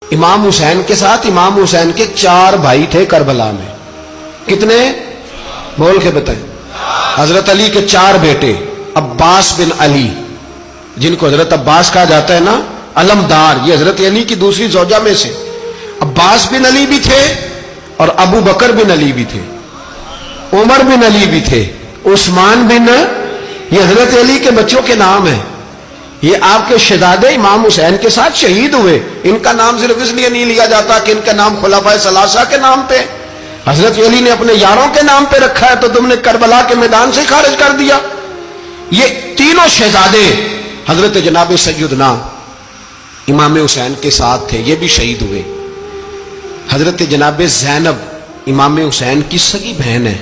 امام حسین کے ساتھ امام حسین کے 4 بھائی تھے کربلا میں. کتنے؟ بول کے بتائیں. حضرت علی کے 4 بیٹے، عباس بن علی جن کو حضرت عباس کہا جاتا ہے نا، علمدار، یہ حضرت علی کی دوسری زوجہ میں سے. عباس بن علی بھی تھے اور ابو بکر بن علی بھی تھے، عمر بن علی بھی تھے، عثمان بن، یہ حضرت علی کے بچوں کے نام ہیں. یہ آپ کے شہزادے امام حسین کے ساتھ شہید ہوئے. ان کا نام صرف اس لیے نہیں لیا جاتا کہ ان کا نام خلفائے ثلاثہ کے نام پہ، حضرت علی نے اپنے یاروں کے نام پہ رکھا ہے تو تم نے کربلا کے میدان سے خارج کر دیا. یہ تینوں شہزادے حضرت جناب سیدنا امام حسین کے ساتھ تھے، یہ بھی شہید ہوئے. حضرت جناب زینب امام حسین کی سگی بہن ہے.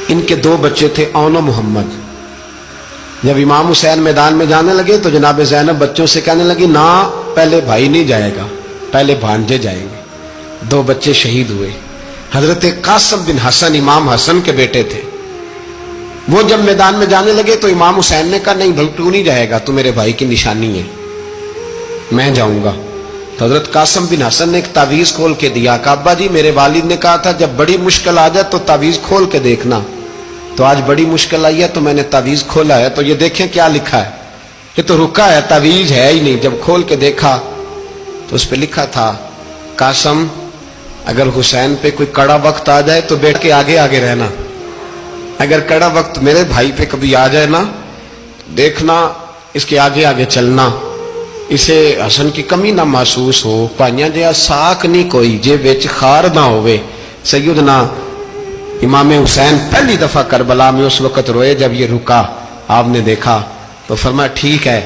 ان کے 2 بچے تھے، اون و محمد. جب امام حسین میدان میں جانے لگے تو جناب زینب بچوں سے کہنے لگی، نہ پہلے بھائی نہیں جائے گا، پہلے بھانجے جائیں گے. 2 بچے شہید ہوئے. حضرت قاسم بن حسن امام حسن کے بیٹے تھے. وہ جب میدان میں جانے لگے تو امام حسین نے کہا، نہیں بھائی تو نہیں جائے گا، تو میرے بھائی کی نشانی ہے، میں جاؤں گا. تو حضرت قاسم بن حسن نے ایک تعویذ کھول کے دیا کہ ابا جی میرے والد نے کہا تھا جب بڑی مشکل آ جائے تو تعویذ کھول کے دیکھنا. تو آج بڑی مشکل آئی ہے تو میں نے تعویذ کھولا ہے، تو یہ دیکھیں کیا لکھا ہے. یہ تو رکا ہے، تعویذ ہے ہی نہیں. جب کھول کے دیکھا تو اس پہ لکھا تھا، قاسم اگر حسین پہ کوئی کڑا وقت آ جائے تو بیٹھ کے آگے آگے رہنا، اگر کڑا وقت میرے بھائی پہ کبھی آ جائے نا، دیکھنا اس کے آگے آگے چلنا، اسے حسن کی کمی نہ محسوس ہو. پائیاں جہاں ساکھ نہیں کوئی جے وچ خار نہ ہوئے. سیدنا امام حسین پہلی دفعہ کربلا میں اس وقت روئے جب یہ رکا. آپ نے دیکھا تو فرمایا ٹھیک ہے،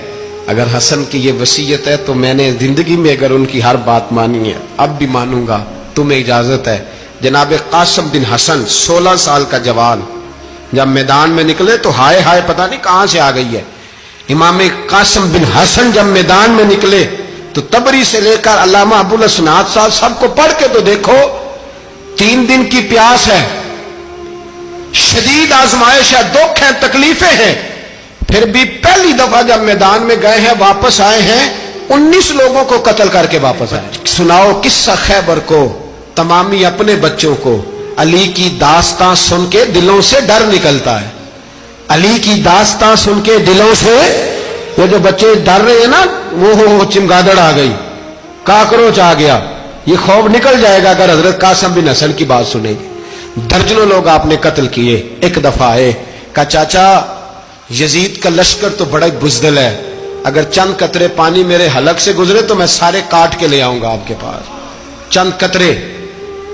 اگر حسن کی یہ وصیت ہے تو میں نے زندگی میں اگر ان کی ہر بات مانی ہے اب بھی مانوں گا، تمہیں اجازت ہے. جناب قاسم بن حسن 16 سال کا جوان جب میدان میں نکلے تو ہائے ہائے پتہ نہیں کہاں سے آ گئی ہے. امام قاسم بن حسن جب میدان میں نکلے تو تبری سے لے کر علامہ ابو الاسناد صاحب سب کو پڑھ کے تو دیکھو. 3 دن کی پیاس ہے، شدید آزمائش ہے، دکھ ہیں، تکلیفیں ہیں، پھر بھی پہلی دفعہ جب میدان میں گئے ہیں واپس آئے ہیں 19 لوگوں کو قتل کر کے واپس آئے. سناؤ قصہ خیبر کو، تمامی اپنے بچوں کو. علی کی داستان سن کے دلوں سے ڈر نکلتا ہے. علی کی داستان سن کے دلوں سے یہ جو بچے ڈر رہے ہیں نا، وہ چمگادڑ آ گئی، کاکروچ آ گیا، یہ خوف نکل جائے گا اگر حضرت قاسم بن حسن کی بات سنیں گے. درجنوں لوگ آپ نے قتل کیے. ایک دفعہ آئے، کہا چاچا یزید کا لشکر تو بڑا بزدل ہے، اگر چند قطرے پانی میرے حلق سے گزرے تو میں سارے کاٹ کے لے آؤں گا آپ کے پاس، چند قطرے.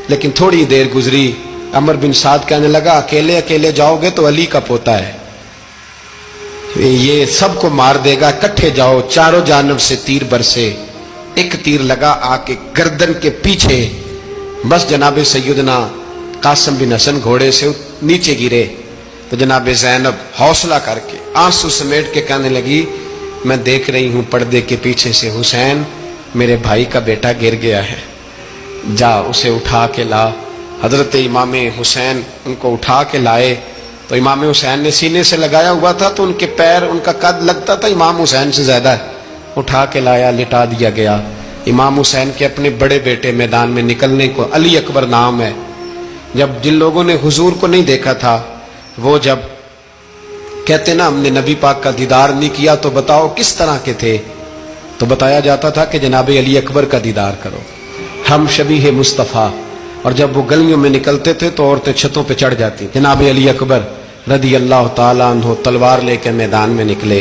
لیکن تھوڑی دیر گزری، عمر بن سعد کہنے لگا اکیلے اکیلے جاؤ گے تو علی کا پوتا ہے، یہ سب کو مار دے گا، کٹھے جاؤ. چاروں جانب سے تیر برسے، ایک تیر لگا آ کے گردن کے پیچھے، بس جناب سیدنا قاسم بن حسن گھوڑے سے نیچے گرے. تو جناب زینب حوصلہ کر کے آنسو سمیٹ کے کہنے لگی، میں دیکھ رہی ہوں پردے کے پیچھے سے حسین میرے بھائی کا بیٹا گر گیا ہے، جا اسے اٹھا کے لا. حضرت امام حسین ان کو اٹھا کے لائے تو امام حسین نے سینے سے لگایا ہوا تھا تو ان کے پیر، ان کا قد لگتا تھا امام حسین سے زیادہ ہے. اٹھا کے لایا، لٹا دیا گیا. امام حسین کے اپنے بڑے بیٹے میدان میں نکلنے کو، علی اکبر نام ہے، جب جن لوگوں نے حضور کو نہیں دیکھا تھا وہ جب کہتے نا ہم نے نبی پاک کا دیدار نہیں کیا تو بتاؤ کس طرح کے تھے، تو بتایا جاتا تھا کہ جناب علی اکبر کا دیدار کرو، ہم شبیہ مصطفیٰ. اور جب وہ گلیوں میں نکلتے تھے تو عورتیں چھتوں پہ چڑھ جاتی. جناب علی اکبر رضی اللہ تعالیٰ عنہ تلوار لے کے میدان میں نکلے.